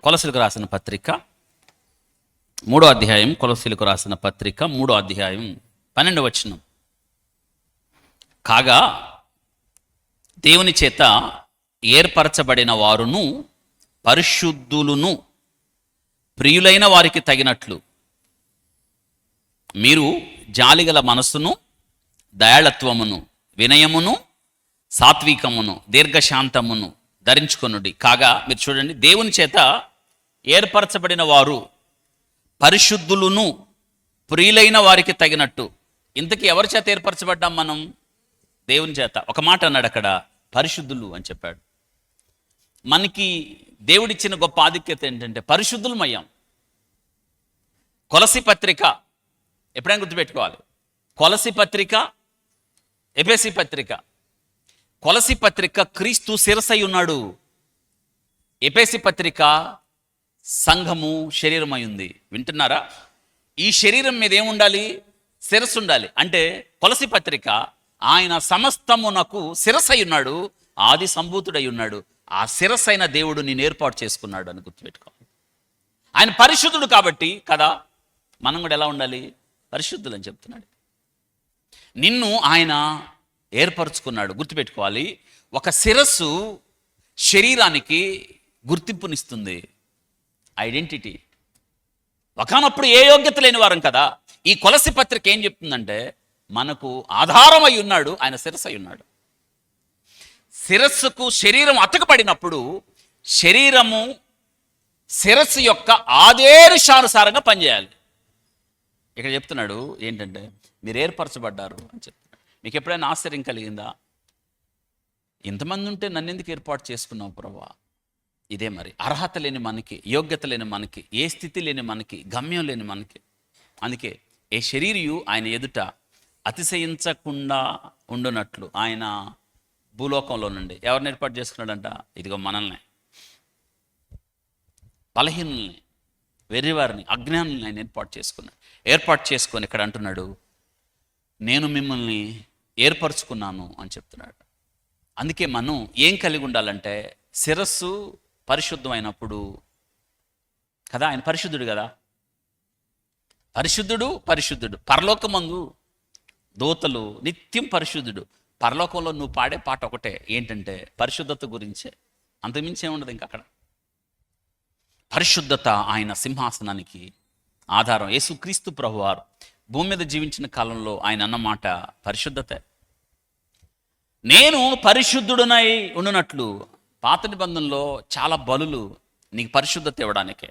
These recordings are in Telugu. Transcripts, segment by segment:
కొలసీలకు రాసిన పత్రిక 3వ అధ్యాయం, కొలసీలకు రాసిన పత్రిక 3వ అధ్యాయం 12వ వచనం. కాగా దేవుని చేత ఏర్పరచబడిన వారును పరిశుద్ధులును ప్రియులైన వారికి తగినట్లు మీరు జాలిగల మనస్సును, దయాళత్వమును, వినయమును, సాత్వికమును, దీర్ఘశాంతమును ధరించుకొనుడి. కాగా మీరు చూడండి, దేవుని చేత ఏర్పరచబడిన వారు పరిశుద్ధులును ప్రియులైన వారికి తగినట్టు. ఇంతకీ ఎవరి చేత ఏర్పరచబడ్డాం మనం? దేవుని చేత. ఒక మాట అన్నాడు అక్కడ, పరిశుద్ధులు అని చెప్పాడు. మనకి దేవుడిచ్చిన గొప్ప ఆధిక్యత ఏంటంటే పరిశుద్ధులమయ్యాం. కొలసీ పత్రిక ఎప్పుడైనా గుర్తుపెట్టుకోవాలి, కొలసీ పత్రిక, ఎఫెసీ పత్రిక. కొలసీ పత్రిక క్రీస్తు శిరసై ఉన్నాడు, ఎఫెసీ పత్రిక సంఘము శరీరమై ఉంది. వింటున్నారా? ఈ శరీరం మీద ఏముండాలి? శిరస్సు ఉండాలి. అంటే కొలసీ పత్రిక ఆయన సమస్తమునకు శిరసై ఉన్నాడు, ఆది సంభూతుడై ఉన్నాడు. ఆ శిరస్సైన దేవుడు నేను ఏర్పాటు చేసుకున్నాడు అని గుర్తుపెట్టుకోవాలి. ఆయన పరిశుద్ధుడు కాబట్టి కదా, మనం కూడా ఎలా ఉండాలి? పరిశుద్ధులు అని చెప్తున్నాడు. నిన్ను ఆయన ఏర్పరచుకున్నాడు. గుర్తుపెట్టుకోవాలి, ఒక శిరస్సు శరీరానికి గుర్తింపునిస్తుంది, ఐడెంటిటీ. ఒకనప్పుడు ఏ యోగ్యత లేని వారం కదా. ఈ కొలసీ పత్రిక ఏం చెప్తుందంటే మనకు ఆధారమై ఉన్నాడు, ఆయన శిరస్సై ఉన్నాడు. శిరస్సుకు శరీరం అతకబడినప్పుడు శరీరము శిరస్సు యొక్క ఆదేశానుసారంగా పనిచేయాలి. ఇక్కడ చెప్తున్నాడు ఏంటంటే మీరు ఏర్పరచబడ్డారు అని చెప్తున్నాడు. మీకు ఎప్పుడైనా ఆశ్చర్యం కలిగిందా? ఇంతమంది ఉంటే నన్ను ఎందుకు ఏర్పాటు చేసుకున్నావు ప్రభువా? ఇదే మరి, అర్హత లేని మనకి, యోగ్యత లేని మనకి, ఏ స్థితి లేని మనకి, గమ్యం లేని మనకి. అందుకే ఏ శరీరియు ఆయన ఎదుట అతిశయించకుండా ఉండునట్లు ఆయన భూలోకంలో నుండి ఎవరిని ఏర్పాటు చేసుకున్నాడంట? ఇదిగో మనల్ని, బలహీనుల్ని, వెర్రివారిని, అజ్ఞానుల్ని ఆయన ఏర్పాటు చేసుకున్నాడు. ఏర్పాటు చేసుకొని ఇక్కడ అంటున్నాడు, నేను మిమ్మల్ని ఏర్పరచుకున్నాను అని చెప్తున్నాడు. అందుకే మనం ఏం కలిగి ఉండాలంటే శిరస్సు పరిశుద్ధమైనప్పుడు కదా, ఆయన పరిశుద్ధుడు కదా, పరిశుద్ధుడు. పరలోకమందు దూతలు నిత్యం పరిశుద్ధుడు. పరలోకంలో నువ్వు పాడే పాట ఒకటే, ఏంటంటే పరిశుద్ధత గురించే, అంతమించే ఉండదు ఇంకా అక్కడ. పరిశుద్ధత ఆయన సింహాసనానికి ఆధారం. యేసుక్రీస్తు ప్రభువారు భూమి మీద జీవించిన కాలంలో ఆయన అన్నమాట పరిశుద్ధతే. నేను పరిశుద్ధుడనై ఉండునట్లు. పాత నిబంధనలో చాలా బలులు నీకు పరిశుద్ధత ఇవ్వడానికే.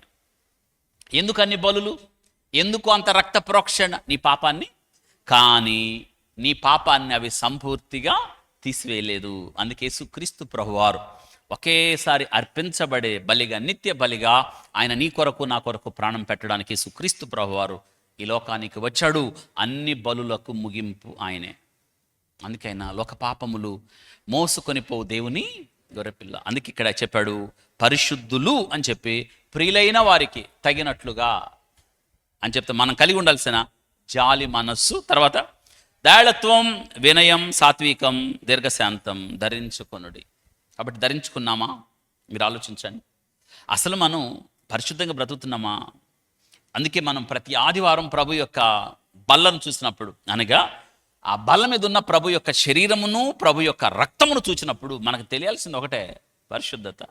ఎందుకు అన్ని బలులు? ఎందుకు అంత రక్త ప్రోక్షణ? నీ పాపాన్ని, కానీ నీ పాపాన్ని అవి సంపూర్తిగా తీసివేయలేదు. అందుకే యేసుక్రీస్తు ప్రభువారు ఒకేసారి అర్పించబడే బలిగా, నిత్య బలిగా ఆయన నీ కొరకు నా కొరకు ప్రాణం పెట్టడానికి యేసుక్రీస్తు ప్రభువారు ఈ లోకానికి వచ్చాడు. అన్ని బలులకు ముగింపు ఆయనే. అందుకైనా లోక పాపములు మోసుకొని పోవు దేవుని గొర్రెపిల్ల. అందుకే ఇక్కడ చెప్పాడు పరిశుద్ధులు అని చెప్పి, ప్రియులైన వారికి తగినట్లుగా అని చెప్తే మనం కలిగి ఉండాల్సిన జాలి మనస్సు, తర్వాత దయాళత్వం, వినయం, సాత్వికం, దీర్ఘశాంతం ధరించుకొనుడి. కాబట్టి ధరించుకున్నామా? మీరు ఆలోచించండి. అసలు మనం పరిశుద్ధంగా బ్రతుకుతున్నామా? అందుకే మనం ప్రతి ఆదివారం ప్రభు యొక్క బల్లను చూసినప్పుడు, అనగా ఆ బల్ల మీద ఉన్న ప్రభు యొక్క శరీరమును, ప్రభు యొక్క రక్తమును చూసినప్పుడు మనకు తెలియాల్సింది ఒకటే, పరిశుద్ధత.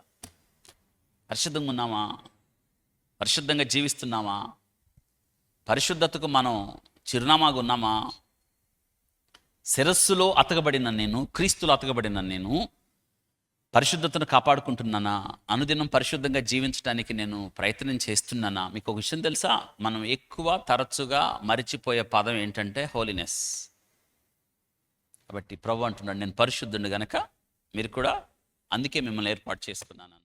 పరిశుద్ధంగా ఉన్నామా? పరిశుద్ధంగా జీవిస్తున్నామా? పరిశుద్ధతకు మనం చిరునామాగా ఉన్నామా? శిరస్సులో అతకబడిన నేను, క్రీస్తులో అతకబడిన నేను పరిశుద్ధతను కాపాడుకుంటున్నానా? అనుదినం పరిశుద్ధంగా జీవించడానికి నేను ప్రయత్నం చేస్తున్నానా? మీకు ఒక విషయం తెలుసా? మనం ఎక్కువ తరచుగా మరిచిపోయే పదం ఏంటంటే హోలీనెస్. కాబట్టి ప్రభు అంటున్నాడు, నేను పరిశుద్ధుడు గనక మీరు కూడా, అందుకే మిమ్మల్ని ఏర్పాటు చేసుకున్నాను.